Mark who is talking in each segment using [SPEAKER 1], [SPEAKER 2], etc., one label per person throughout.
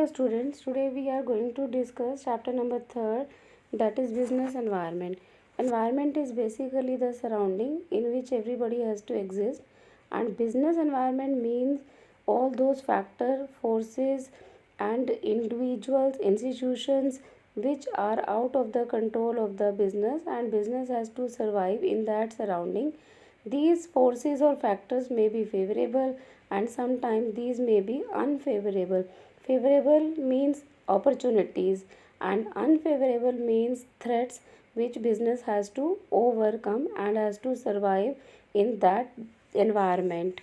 [SPEAKER 1] Hello students, today we are going to discuss chapter number 3, that is business environment. Environment is basically the surrounding in which everybody has to exist, and business environment means all those factors, forces and individuals, institutions which are out of the control of the business, and business has to survive in that surrounding. These forces or factors may be favorable and sometimes these may be unfavorable. Favorable means opportunities and unfavorable means threats which business has to overcome and has to survive in that environment.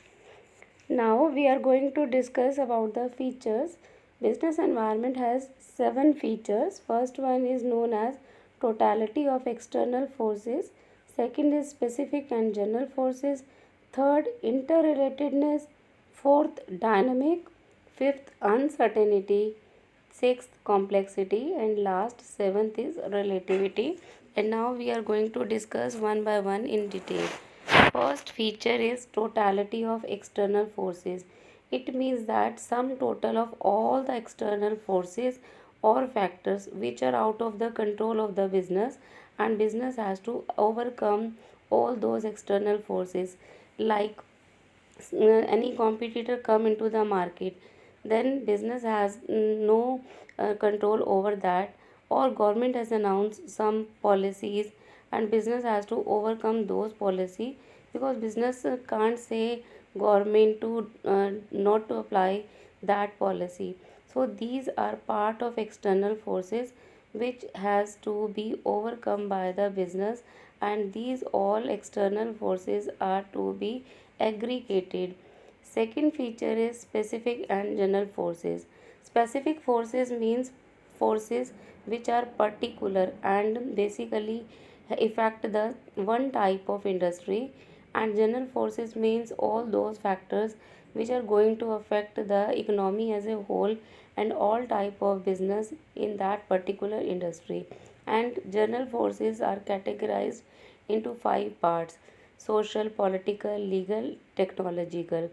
[SPEAKER 1] Now we are going to discuss about the features. Business environment has 7 features. First one is known as totality of external forces. Second is specific and general forces. Third, interrelatedness. Fourth, dynamic. Fifth, uncertainty. Sixth, complexity. And last, seventh is relativity. And now we are going to discuss one by one in detail. First feature is totality of external forces. It means that sum total of all the external forces or factors which are out of the control of the business, and business has to overcome all those external forces. Like any competitor come into the market, then business has no control over that, or government has announced some policies and business has to overcome those policy, because business can't say government to not to apply that policy. So these are part of external forces which has to be overcome by the business, and these all external forces are to be aggregated. Second feature is specific and general forces. Specific forces means forces which are particular and basically affect the one type of industry, and general forces means all those factors which are going to affect the economy as a whole and all type of business in that particular industry. And general forces are categorized into 5 parts: social, political, legal, technological.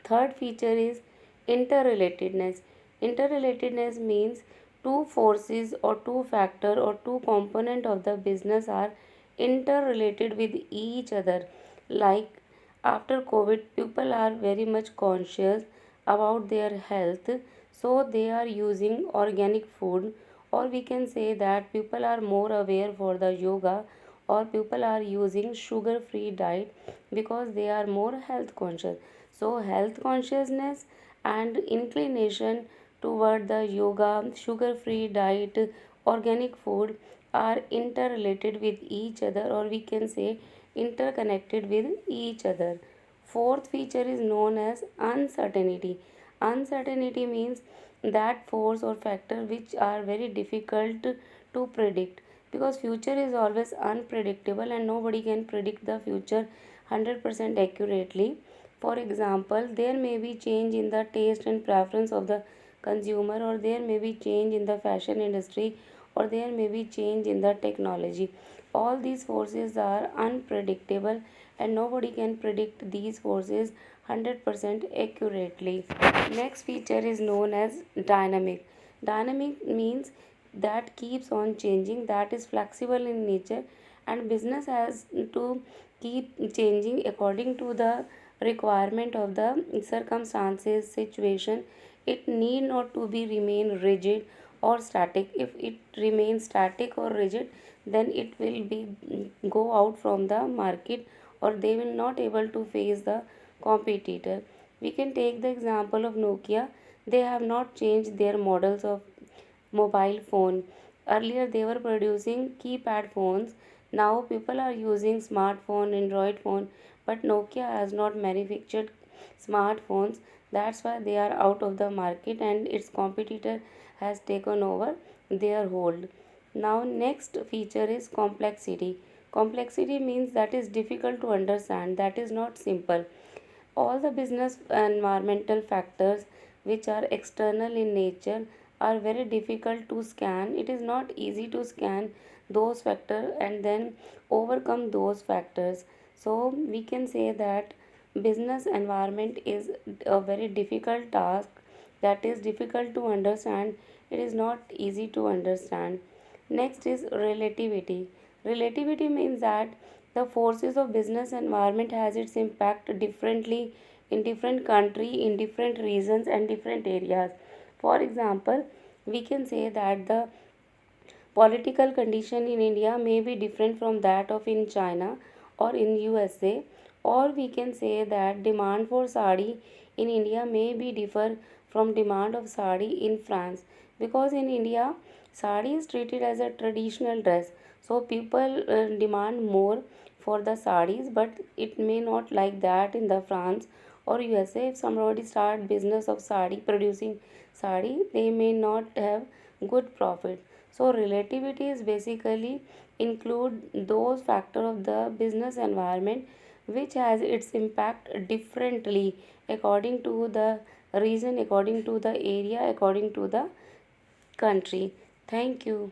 [SPEAKER 1] Third feature is interrelatedness. Interrelatedness means two forces or two factor or two component of the business are interrelated with each other. Like after COVID, people are very much conscious about their health, so they are using organic food, or we can say that people are more aware for the yoga, or people are using sugar free diet because they are more health conscious. So health consciousness and inclination toward the yoga, sugar free diet, organic food are interrelated with each other, or we can say interconnected with each other. Fourth feature is known as uncertainty. Uncertainty means that force or factor which are very difficult to predict, because future is always unpredictable and nobody can predict the future 100% accurately. For example, there may be change in the taste and preference of the consumer, or there may be change in the fashion industry, or there may be change in the technology. All these forces are unpredictable and nobody can predict these forces 100% accurately. Next feature is known as dynamic. Dynamic means that keeps on changing, that is flexible in nature, and business has to keep changing according to the requirement of the circumstances, situation. It need not to be remain rigid or static. If it remains static or rigid, then it will be go out from the market, or they will not able to face the competitor. We can take the example of Nokia. They have not changed their models of mobile phone. Earlier they were producing keypad phones. Now people are using smartphone, Android phone, but Nokia has not manufactured smartphones. That's why they are out of the market and its competitor has taken over their hold. Now next feature is complexity. Complexity means that is difficult to understand, that is not simple. All the business environmental factors which are external in nature are very difficult to scan. It is not easy to scan those factors and then overcome those factors. So we can say that business environment is a very difficult task that is difficult to understand. It is not easy to understand. Next is relativity. Relativity means that the forces of business environment has its impact differently in different country, in different regions and different areas. For example, we can say that the political condition in India may be different from that of in China or in USA, or we can say that demand for sari in India may be differ from demand of sari in France, because in India sari is treated as a traditional dress, so people demand more for the saris, but it may not like that in the France or USA. If somebody start business of sari, producing sari, they may not have good profit. So relativity is basically include those factor of the business environment which has its impact differently according to the region, according to the area, according to the country. Thank you.